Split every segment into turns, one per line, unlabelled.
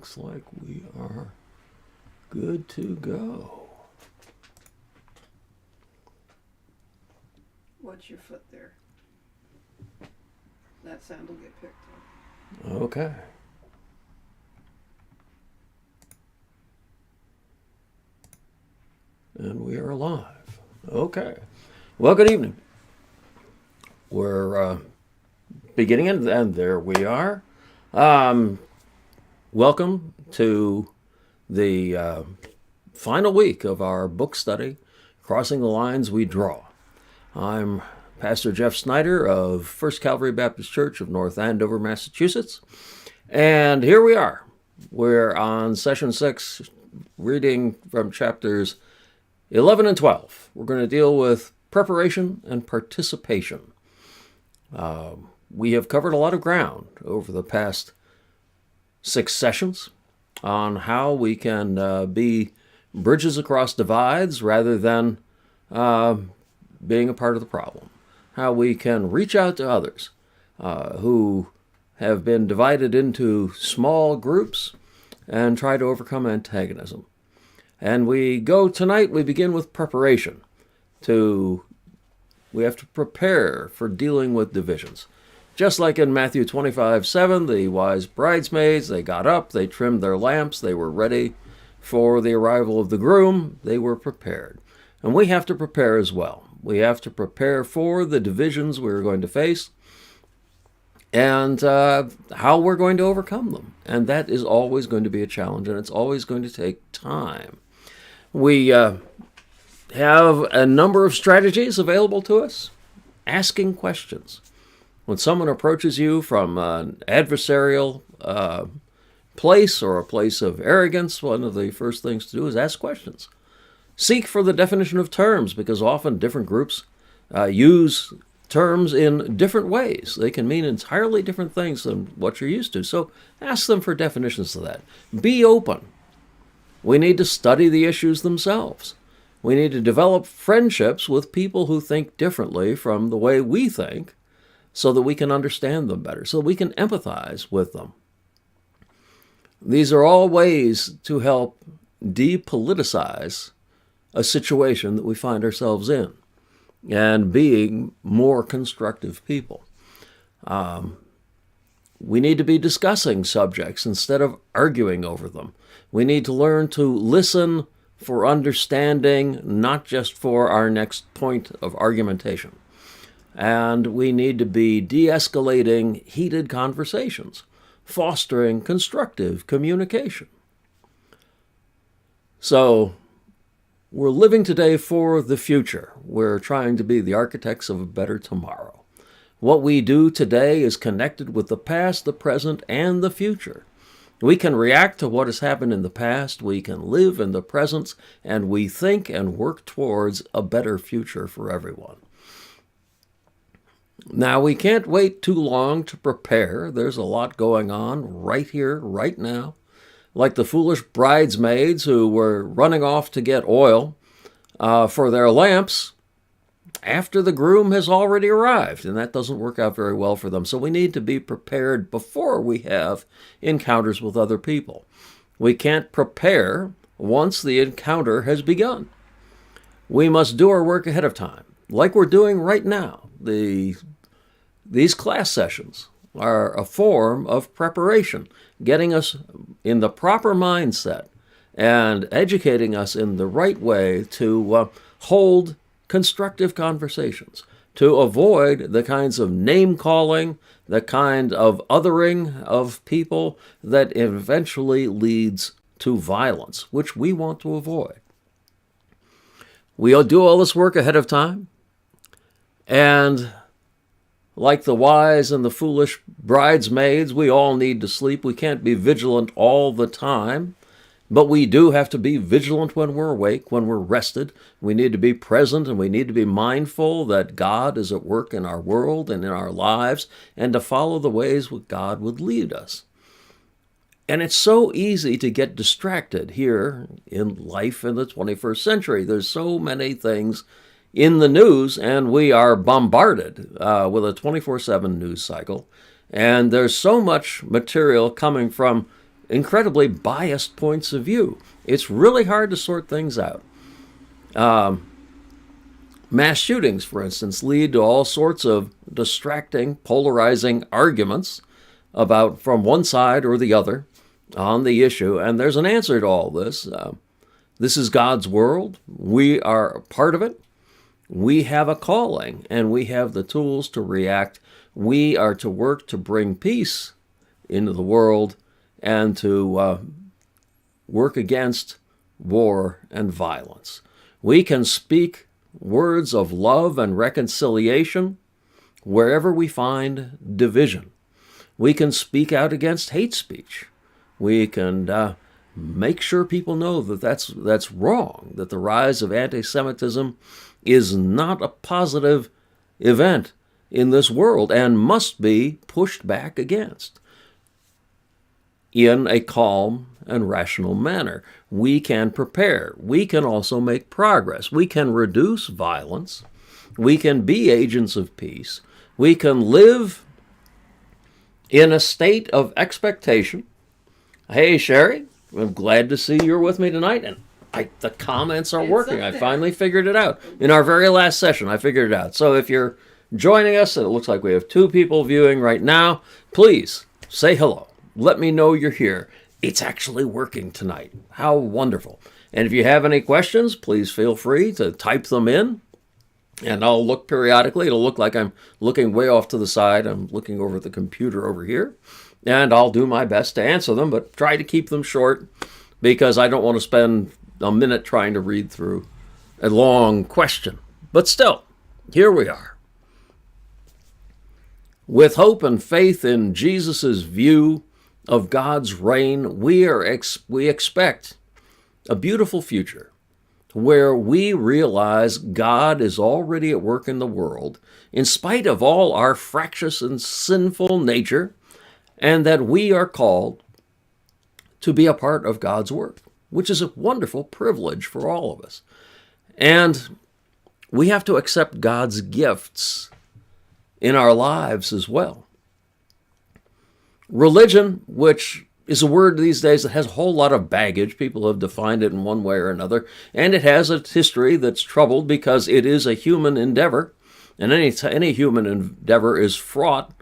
Looks like we are good to go.
Watch your foot there. That sound will get picked up.
Okay. And we are live. Okay. Well, good evening. We're beginning, and there we are. Welcome to the final week of our book study, Crossing the Lines We Draw. I'm Pastor Jeff Snyder of First Calvary Baptist Church of North Andover, Massachusetts. And here we are. We're on session 6, reading from chapters 11 and 12. We're going to deal with preparation and participation. We have covered a lot of ground over the past 6 sessions on how we can be bridges across divides rather than being a part of the problem. How we can reach out to others who have been divided into small groups and try to overcome antagonism. And we begin with preparation. We have to prepare for dealing with divisions. Just like in Matthew 25:7, the wise bridesmaids, they got up, they trimmed their lamps, they were ready for the arrival of the groom, they were prepared. And we have to prepare as well. We have to prepare for the divisions we're going to face and how we're going to overcome them. And that is always going to be a challenge, and it's always going to take time. We have a number of strategies available to us. Asking questions. When someone approaches you from an adversarial place or a place of arrogance, one of the first things to do is ask questions. Seek for the definition of terms, because often different groups use terms in different ways. They can mean entirely different things than what you're used to. So ask them for definitions of that. Be open. We need to study the issues themselves. We need to develop friendships with people who think differently from the way we think, so that we can understand them better, so we can empathize with them. These are all ways to help depoliticize a situation that we find ourselves in and being more constructive people. We need to be discussing subjects instead of arguing over them. We need to learn to listen for understanding, not just for our next point of argumentation. And we need to be de-escalating heated conversations, fostering constructive communication. So, we're living today for the future. We're trying to be the architects of a better tomorrow. What we do today is connected with the past, the present, and the future. We can react to what has happened in the past, we can live in the present, and we think and work towards a better future for everyone. Now, we can't wait too long to prepare. There's a lot going on right here, right now. Like the foolish bridesmaids who were running off to get oil for their lamps after the groom has already arrived, and that doesn't work out very well for them. So we need to be prepared before we have encounters with other people. We can't prepare once the encounter has begun. We must do our work ahead of time, like we're doing right now. These class sessions are a form of preparation, getting us in the proper mindset and educating us in the right way to hold constructive conversations, to avoid the kinds of name-calling, the kind of othering of people that eventually leads to violence, which we want to avoid. We'll do all this work ahead of time, and like the wise and the foolish bridesmaids, we all need to sleep. We can't be vigilant all the time, but we do have to be vigilant when we're awake, when we're rested. We need to be present, and we need to be mindful that God is at work in our world and in our lives, and to follow the ways that God would lead us. And it's so easy to get distracted here in life in the 21st century. There's so many things in the news, and we are bombarded with a 24/7 news cycle. And there's so much material coming from incredibly biased points of view. It's really hard to sort things out. Mass shootings, for instance, lead to all sorts of distracting, polarizing arguments about from one side or the other on the issue, and there's an answer to all this. This is God's world. We are a part of it. We have a calling, and we have the tools to react. We are to work to bring peace into the world and to work against war and violence. We can speak words of love and reconciliation wherever we find division. We can speak out against hate speech. We can make sure people know that that's wrong, that the rise of anti-Semitism is not a positive event in this world and must be pushed back against in a calm and rational manner. We can prepare. We can also make progress. We can reduce violence. We can be agents of peace. We can live in a state of expectation. Hey, Sherry, I'm glad to see you're with me tonight. And the comments are working. I finally figured it out. In our very last session, I figured it out. So if you're joining us, and it looks like we have 2 people viewing right now, please say hello. Let me know you're here. It's actually working tonight. How wonderful. And if you have any questions, please feel free to type them in. And I'll look periodically. It'll look like I'm looking way off to the side. I'm looking over at the computer over here. And I'll do my best to answer them, but try to keep them short because I don't want to spend a minute trying to read through a long question. But still, here we are. With hope and faith in Jesus' view of God's reign, we expect a beautiful future where we realize God is already at work in the world in spite of all our fractious and sinful nature, and that we are called to be a part of God's work, which is a wonderful privilege for all of us. And we have to accept God's gifts in our lives as well. Religion, which is a word these days that has a whole lot of baggage. People have defined it in one way or another, and it has a history that's troubled because it is a human endeavor, and any human endeavor is fraught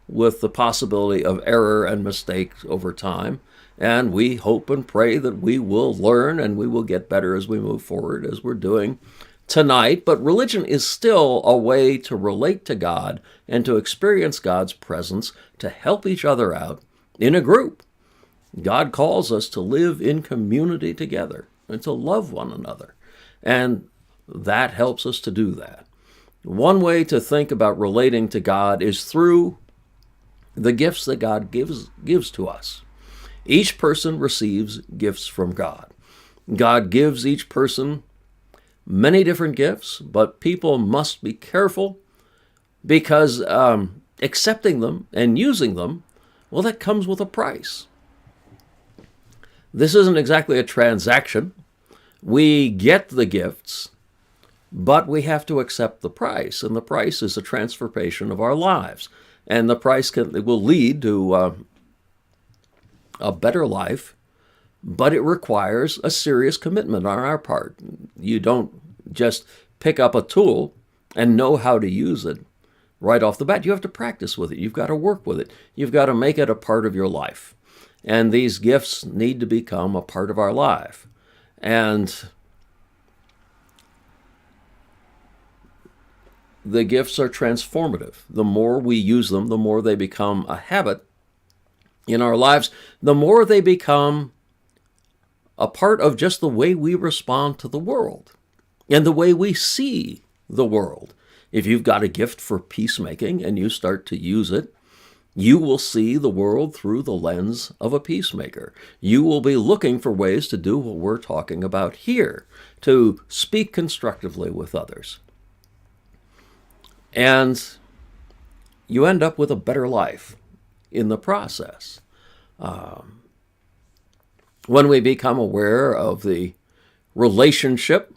with the possibility of error and mistake over time. And we hope and pray that we will learn and we will get better as we move forward, as we're doing tonight. But religion is still a way to relate to God and to experience God's presence, to help each other out in a group. God calls us to live in community together and to love one another. And that helps us to do that. One way to think about relating to God is through the gifts that God gives to us. Each person receives gifts from God. God gives each person many different gifts, but people must be careful because accepting them and using them, well, that comes with a price. This isn't exactly a transaction. We get the gifts, but we have to accept the price, and the price is a transformation of our lives. And the price will lead to a better life, but it requires a serious commitment on our part. You don't just pick up a tool and know how to use it right off the bat. You have to practice with it. You've got to work with it. You've got to make it a part of your life. And these gifts need to become a part of our life. And the gifts are transformative. The more we use them, the more they become a habit in our lives, the more they become a part of just the way we respond to the world and the way we see the world. If you've got a gift for peacemaking and you start to use it, you will see the world through the lens of a peacemaker. You will be looking for ways to do what we're talking about here, to speak constructively with others. And you end up with a better life in the process. When we become aware of the relationship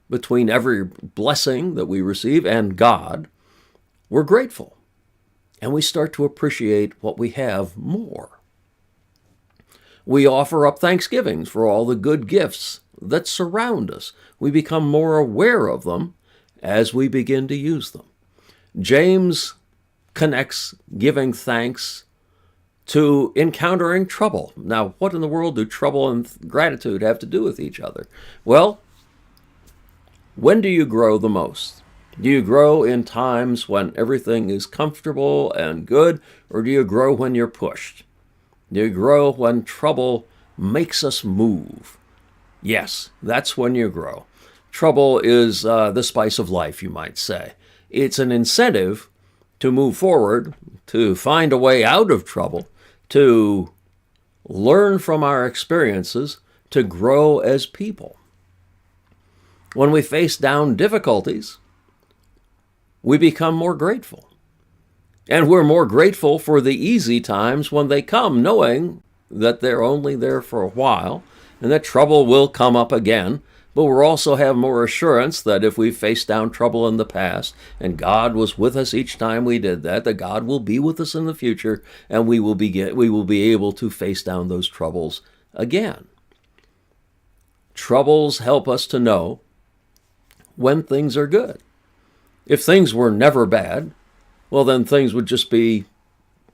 between every blessing that we receive and God, we're grateful. And we start to appreciate what we have more. We offer up thanksgivings for all the good gifts that surround us. We become more aware of them as we begin to use them. James connects giving thanks to encountering trouble. Now, what in the world do trouble and gratitude have to do with each other? Well, when do you grow the most? Do you grow in times when everything is comfortable and good, or do you grow when you're pushed? Do you grow when trouble makes us move? Yes, that's when you grow. Trouble is the spice of life, you might say. It's an incentive to move forward, to find a way out of trouble, to learn from our experiences, to grow as people. When we face down difficulties, we become more grateful. And we're more grateful for the easy times when they come, knowing that they're only there for a while and that trouble will come up again. But we'll also have more assurance that if we faced down trouble in the past and God was with us each time we did that, that God will be with us in the future and we will be able to face down those troubles again. Troubles help us to know when things are good. If things were never bad, well, then things would just be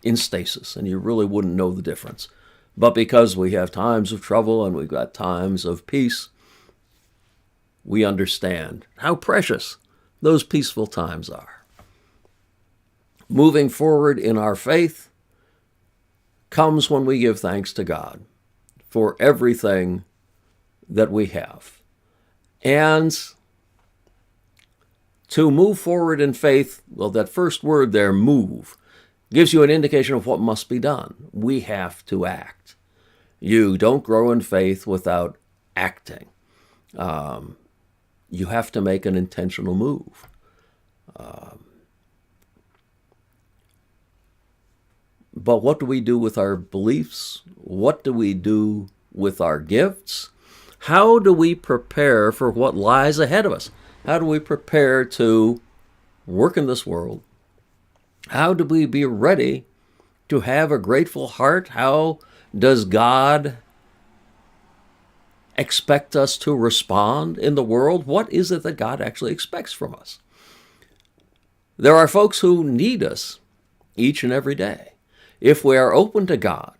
in stasis and you really wouldn't know the difference. But because we have times of trouble and we've got times of peace, we understand how precious those peaceful times are. Moving forward in our faith comes when we give thanks to God for everything that we have. And to move forward in faith, well, that first word there, move, gives you an indication of what must be done. We have to act. You don't grow in faith without acting. You have to make an intentional move. But what do we do with our beliefs? What do we do with our gifts? How do we prepare for what lies ahead of us? How do we prepare to work in this world? How do we be ready to have a grateful heart? How does God expect us to respond in the world? What is it that God actually expects from us? There are folks who need us each and every day. If we are open to God,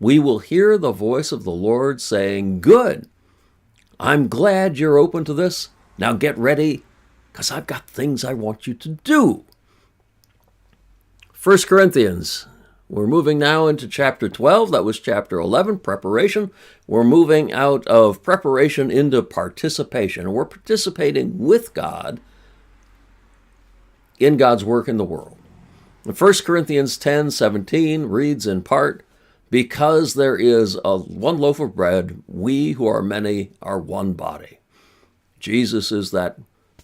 we will hear the voice of the Lord saying, "Good, I'm glad you're open to this. Now get ready, because I've got things I want you to do." 1 Corinthians. We're moving now into chapter 12. That was chapter 11, preparation. We're moving out of preparation into participation. We're participating with God in God's work in the world. 1 Corinthians 10:17 reads in part, "Because there is one loaf of bread, we who are many are one body." Jesus is that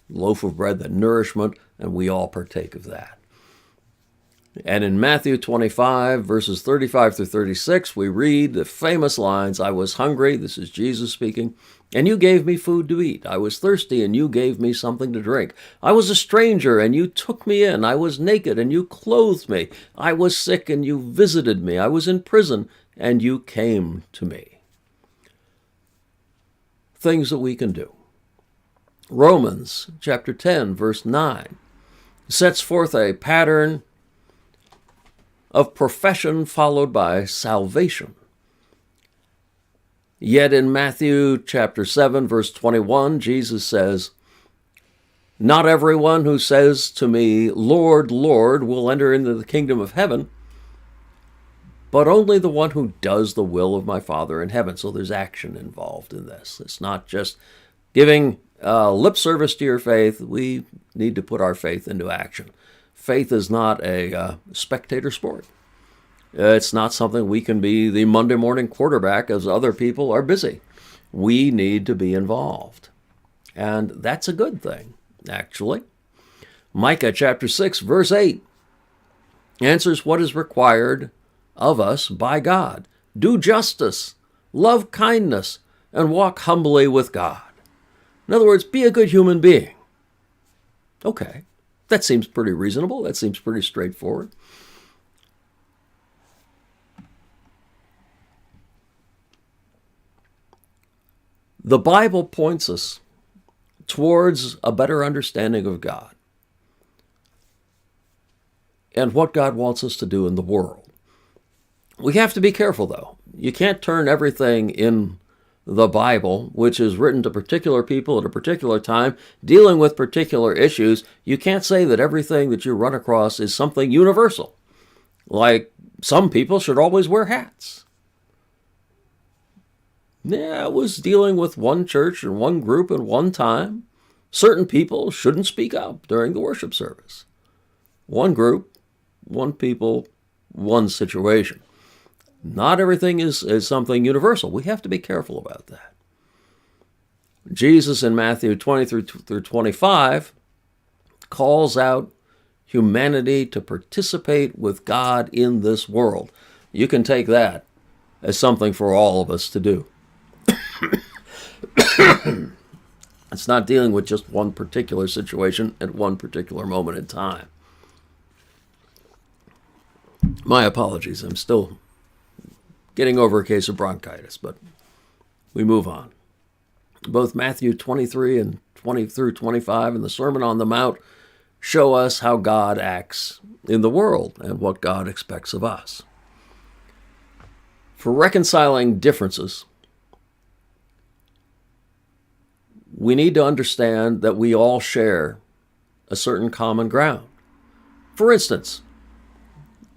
loaf of bread, that nourishment, and we all partake of that. And in Matthew 25, verses 35 through 36, we read the famous lines, "I was hungry," this is Jesus speaking, "and you gave me food to eat. I was thirsty, and you gave me something to drink. I was a stranger, and you took me in. I was naked, and you clothed me. I was sick, and you visited me. I was in prison, and you came to me." Things that we can do. Romans chapter 10, verse 9, sets forth a pattern of profession followed by salvation. Yet in Matthew chapter 7, verse 21, Jesus says, "Not everyone who says to me, 'Lord, Lord,' will enter into the kingdom of heaven, but only the one who does the will of my Father in heaven." So there's action involved in this. It's not just giving lip service to your faith. We need to put our faith into action. Faith is not a spectator sport. It's not something we can be the Monday morning quarterback as other people are busy. We need to be involved. And that's a good thing, actually. Micah chapter 6, verse 8 answers what is required of us by God. Do justice, love kindness, and walk humbly with God. In other words, be a good human being. Okay, that seems pretty reasonable. That seems pretty straightforward. The Bible points us towards a better understanding of God and what God wants us to do in the world. We have to be careful, though. You can't turn everything in the Bible, which is written to particular people at a particular time, dealing with particular issues. You can't say that everything that you run across is something universal. Like, some people should always wear hats. Yeah, it was dealing with one church and one group at one time. Certain people shouldn't speak up during the worship service. One group, one people, one situation. Not everything is something universal. We have to be careful about that. Jesus in Matthew 20 through 25 calls out humanity to participate with God in this world. You can take that as something for all of us to do. It's not dealing with just one particular situation at one particular moment in time. My apologies, I'm still getting over a case of bronchitis, but we move on. Both Matthew 23 and 20 through 25 and the Sermon on the Mount show us how God acts in the world and what God expects of us. For reconciling differences, we need to understand that we all share a certain common ground. For instance,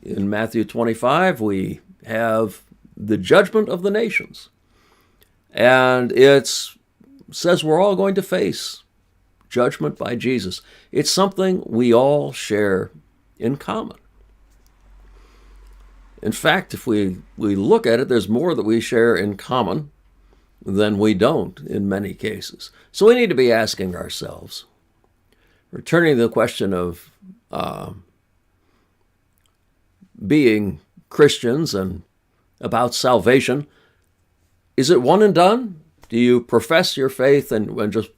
in Matthew 25, we have the judgment of the nations. And it says we're all going to face judgment by Jesus. It's something we all share in common. In fact, if we look at it, there's more that we share in common than we don't in many cases. So we need to be asking ourselves, returning to the question of being Christians and about salvation, is it one and done? Do you profess your faith and just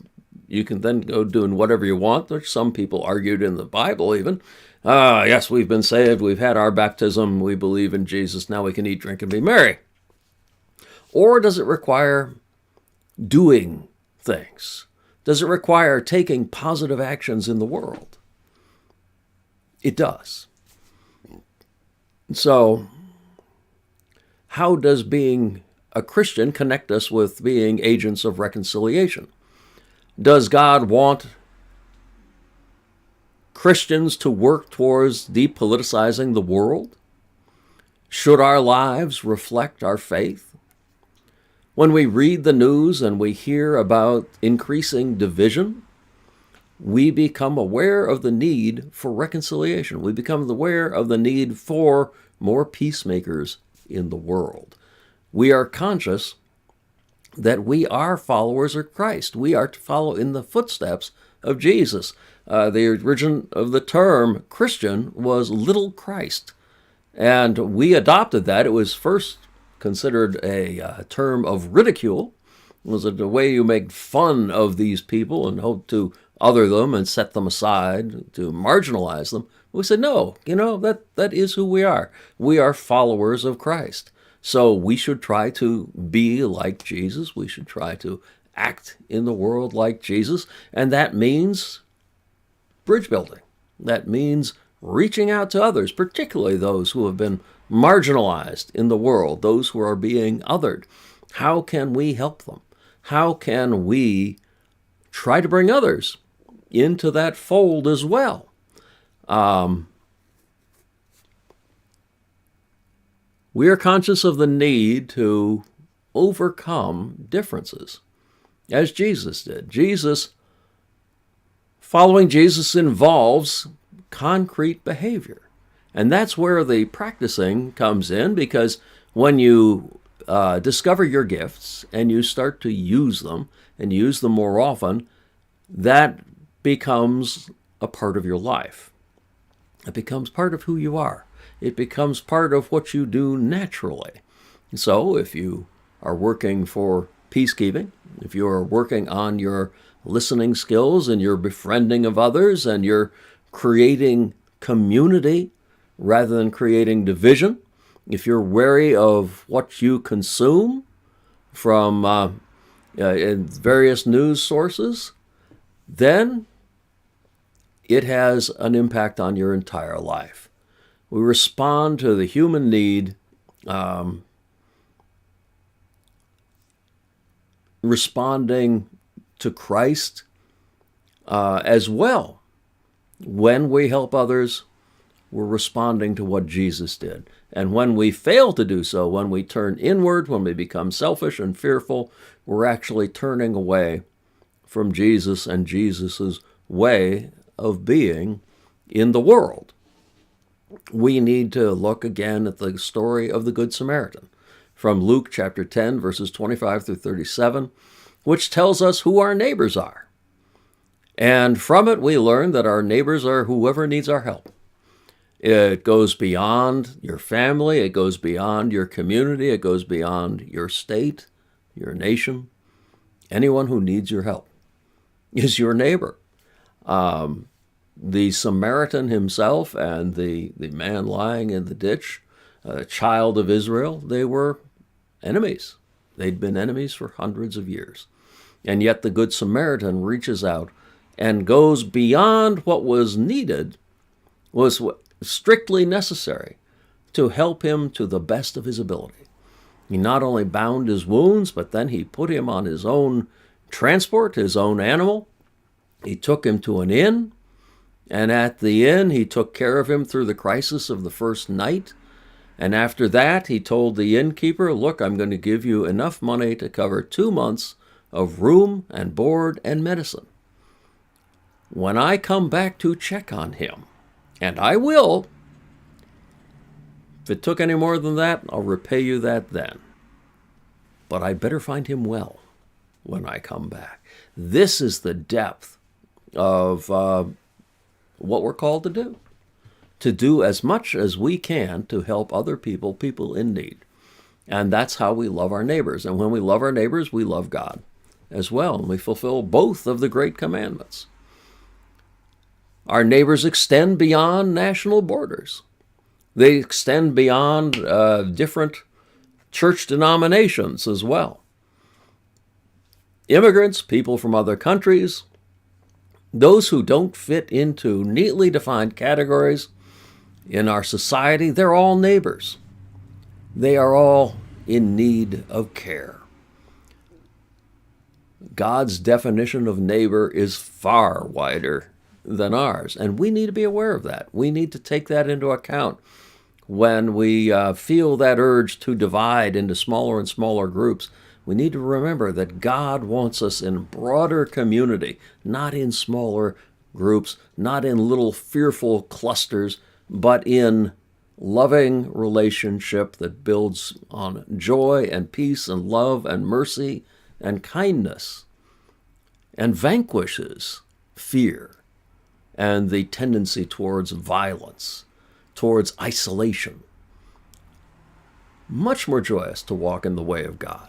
you can then go doing whatever you want? Which some people argued in the Bible even. Yes, we've been saved, we've had our baptism, we believe in Jesus, now we can eat, drink, and be merry. Or does it require doing things? Does it require taking positive actions in the world? It does. So, how does being a Christian connect us with being agents of reconciliation? Does God want Christians to work towards depoliticizing the world? Should our lives reflect our faith? When we read the news and we hear about increasing division, we become aware of the need for reconciliation. We become aware of the need for more peacemakers in the world. We are conscious that we are followers of Christ. We are to follow in the footsteps of Jesus. The origin of the term Christian was little Christ, and we adopted that. It was first considered a term of ridicule. Was it a way you make fun of these people and hope to other them and set them aside, to marginalize them? We said, no, that is who we are. We are followers of Christ. So we should try to be like Jesus. We should try to act in the world like Jesus. And that means bridge building. That means reaching out to others, particularly those who have been marginalized in the world, those who are being othered. How can we help them? How can we try to bring others into that fold as well? We are conscious of the need to overcome differences, as Jesus did. Following Jesus involves concrete behavior. And that's where the practicing comes in, because when you discover your gifts and you start to use them and use them more often, that becomes a part of your life. It becomes part of who you are. It becomes part of what you do naturally. So if you are working for peacekeeping, if you are working on your listening skills and your befriending of others and you're creating community rather than creating division, if you're wary of what you consume from in various news sources, then it has an impact on your entire life. We respond to the human need, responding to Christ as well. When we help others, we're responding to what Jesus did. And when we fail to do so, when we turn inward, when we become selfish and fearful, we're actually turning away from Jesus and Jesus's way of being in the world. We need to look again at the story of the Good Samaritan from Luke chapter 10, verses 25 through 37, which tells us who our neighbors are. And from it, we learn that our neighbors are whoever needs our help. It goes beyond your family. It goes beyond your community. It goes beyond your state, your nation. Anyone who needs your help is your neighbor. The Samaritan himself and the man lying in the ditch, a child of Israel, they were enemies. They'd been enemies for hundreds of years. And yet the Good Samaritan reaches out and goes beyond what was needed, was strictly necessary, to help him to the best of his ability. He not only bound his wounds, but then he put him on his own transport, his own animal. He took him to an inn, and at the inn he took care of him through the crisis of the first night. And after that, he told the innkeeper, look, I'm going to give you enough money to cover 2 months of room and board and medicine. When I come back to check on him, and I will, if it took any more than that, I'll repay you that then. But I better find him well when I come back. This is the depth of what we're called to do as much as we can to help other people in need. And that's how we love our neighbors. And when we love our neighbors, we love God as well. And we fulfill both of the great commandments. Our neighbors extend beyond national borders. They extend beyond different church denominations as well. Immigrants, people from other countries, those who don't fit into neatly defined categories in our society, they're all neighbors. They are all in need of care. God's definition of neighbor is far wider than ours, and we need to be aware of that. We need to take that into account when we feel that urge to divide into smaller and smaller groups. We need to remember that God wants us in broader community, not in smaller groups, not in little fearful clusters, but in loving relationship that builds on joy and peace and love and mercy and kindness and vanquishes fear and the tendency towards violence, towards isolation. Much more joyous to walk in the way of God.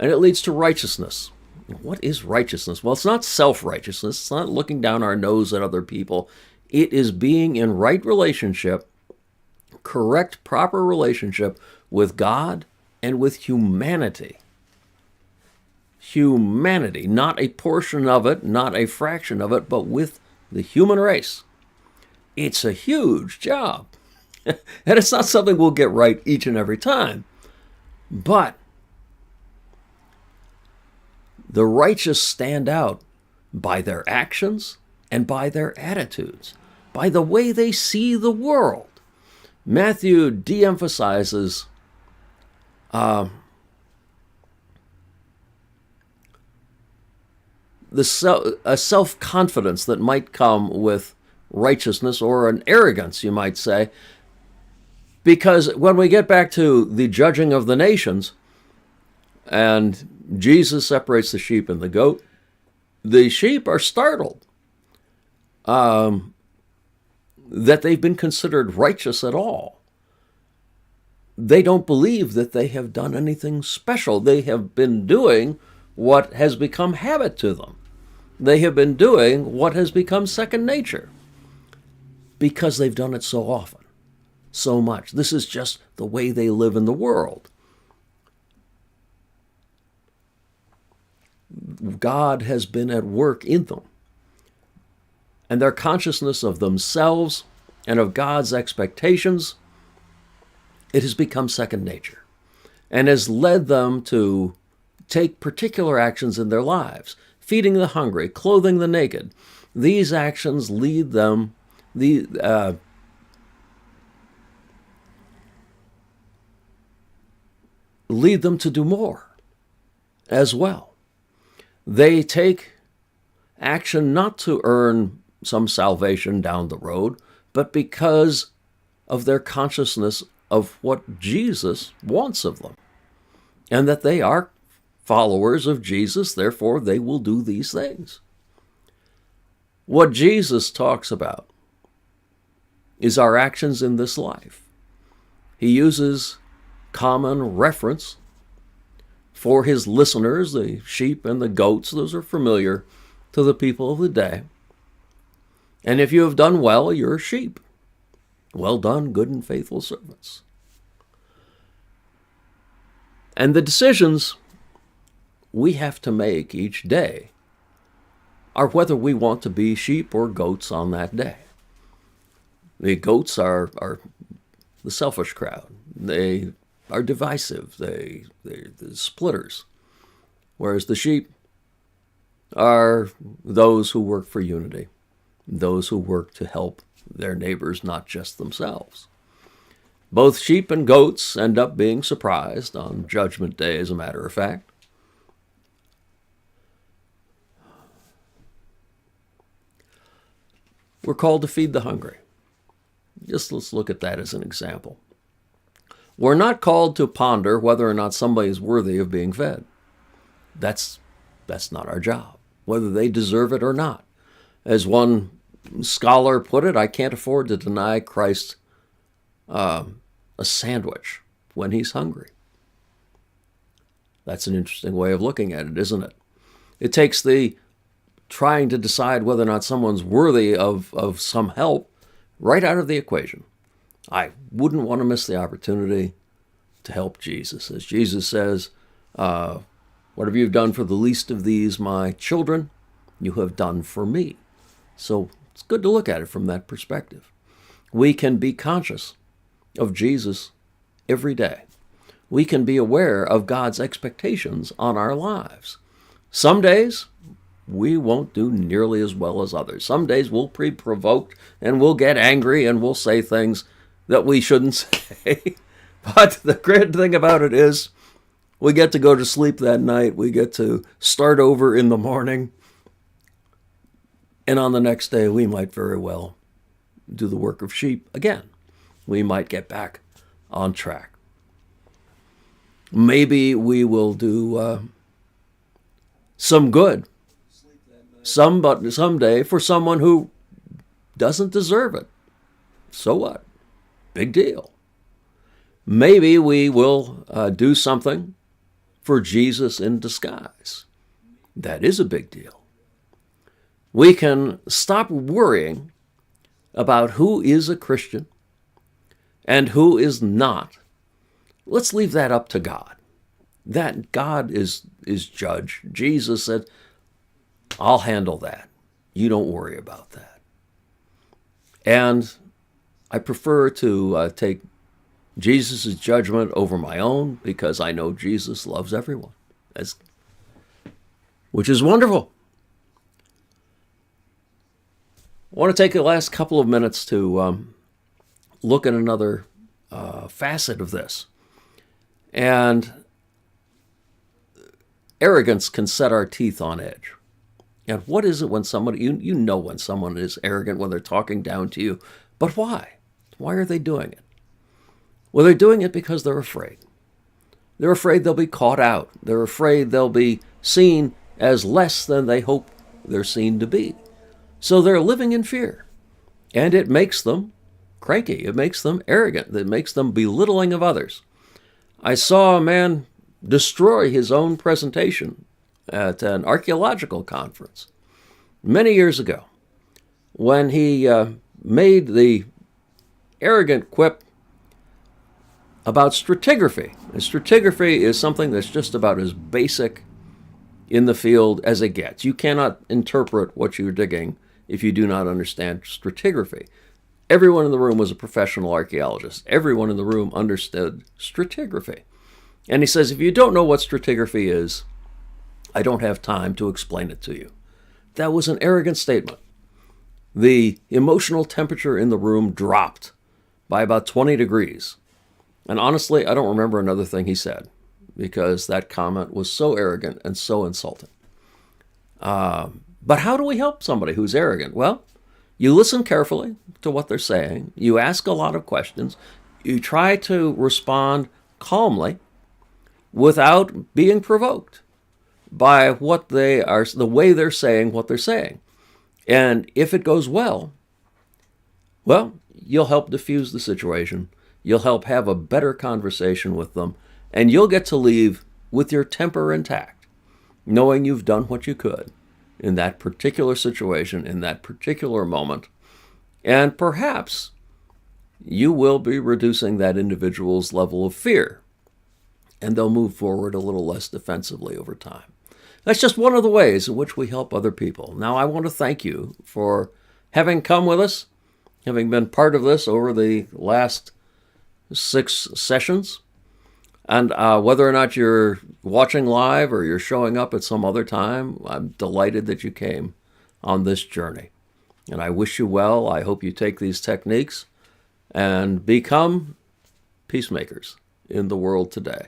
And it leads to righteousness. What is righteousness? Well, it's not self-righteousness. It's not looking down our nose at other people. It is being in right relationship, correct, proper relationship with God and with humanity. Humanity, not a portion of it, not a fraction of it, but with the human race. It's a huge job. And it's not something we'll get right each and every time. But the righteous stand out by their actions and by their attitudes, by the way they see the world. Matthew de-emphasizes a self-confidence that might come with righteousness, or an arrogance, you might say, because when we get back to the judging of the nations, and Jesus separates the sheep and the goat, the sheep are startled that they've been considered righteous at all. They don't believe that they have done anything special. They have been doing what has become habit to them. They have been doing what has become second nature because they've done it so often, so much. This is just the way they live in the world. God has been at work in them. And their consciousness of themselves and of God's expectations, it has become second nature and has led them to take particular actions in their lives, feeding the hungry, clothing the naked. These actions lead them lead them to do more as well. They take action not to earn some salvation down the road, but because of their consciousness of what Jesus wants of them, and that they are followers of Jesus, therefore they will do these things. What Jesus talks about is our actions in this life. He uses common reference for his listeners, the sheep and the goats. Those are familiar to the people of the day. And if you have done well, you're sheep. Well done, good and faithful servants. And the decisions we have to make each day are whether we want to be sheep or goats on that day. The goats are the selfish crowd. They are divisive. They're the splitters. Whereas the sheep are those who work for unity, those who work to help their neighbors, not just themselves. Both sheep and goats end up being surprised on Judgment Day, as a matter of fact. We're called to feed the hungry. Just let's look at that as an example. We're not called to ponder whether or not somebody is worthy of being fed. That's not our job, whether they deserve it or not. As one scholar put it, I can't afford to deny Christ a sandwich when he's hungry. That's an interesting way of looking at it, isn't it? It takes the trying to decide whether or not someone's worthy of some help right out of the equation. I wouldn't want to miss the opportunity to help Jesus. As Jesus says, whatever you've done for the least of these, my children, you have done for me. So it's good to look at it from that perspective. We can be conscious of Jesus every day. We can be aware of God's expectations on our lives. Some days, we won't do nearly as well as others. Some days we'll be provoked and we'll get angry and we'll say things that we shouldn't say. But the great thing about it is we get to go to sleep that night. We get to start over in the morning. And on the next day, we might very well do the work of sheep again. We might get back on track. Maybe we will do some good someday for someone who doesn't deserve it. So what? Big deal. Maybe we will do something for Jesus in disguise. That is a big deal. We can stop worrying about who is a Christian and who is not. Let's leave that up to God. That God is judge. Jesus said, I'll handle that. You don't worry about that. And I prefer to take Jesus' judgment over my own because I know Jesus loves everyone, which is wonderful. I want to take the last couple of minutes to look at another facet of this. And arrogance can set our teeth on edge. And what is it when somebody, you know when someone is arrogant, when they're talking down to you, but why? Why are they doing it? Well, they're doing it because they're afraid. They're afraid they'll be caught out. They're afraid they'll be seen as less than they hope they're seen to be. So they're living in fear. And it makes them cranky. It makes them arrogant. It makes them belittling of others. I saw a man destroy his own presentation at an archaeological conference many years ago when he made the arrogant quip about stratigraphy. And stratigraphy is something that's just about as basic in the field as it gets. You cannot interpret what you're digging if you do not understand stratigraphy. Everyone in the room was a professional archaeologist. Everyone in the room understood stratigraphy. And he says, if you don't know what stratigraphy is, I don't have time to explain it to you. That was an arrogant statement. The emotional temperature in the room dropped by about 20 degrees. And honestly, I don't remember another thing he said, because that comment was so arrogant and so insulting. But how do we help somebody who's arrogant? Well, you listen carefully to what they're saying. You ask a lot of questions. You try to respond calmly without being provoked by what they are, the way they're saying what they're saying. And if it goes well, you'll help diffuse the situation. You'll help have a better conversation with them, and you'll get to leave with your temper intact, knowing you've done what you could in that particular situation, in that particular moment. And perhaps you will be reducing that individual's level of fear, and they'll move forward a little less defensively over time. That's just one of the ways in which we help other people. Now, I want to thank you for having come with us, having been part of this over the last 6 sessions. And whether or not you're watching live or you're showing up at some other time, I'm delighted that you came on this journey. And I wish you well. I hope you take these techniques and become peacemakers in the world today,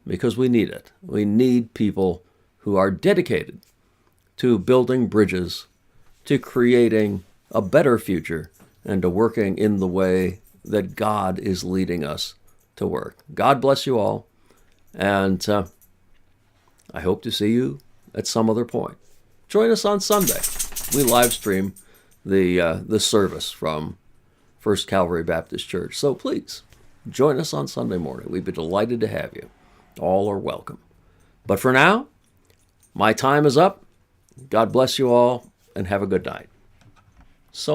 because we need it. We need people who are dedicated to building bridges, to creating a better future, and to working in the way that God is leading us to work. God bless you all, and I hope to see you at some other point. Join us on Sunday. We live stream the service from First Calvary Baptist Church, so please join us on Sunday morning. We'd be delighted to have you. All are welcome. But for now, my time is up. God bless you all, and have a good night. So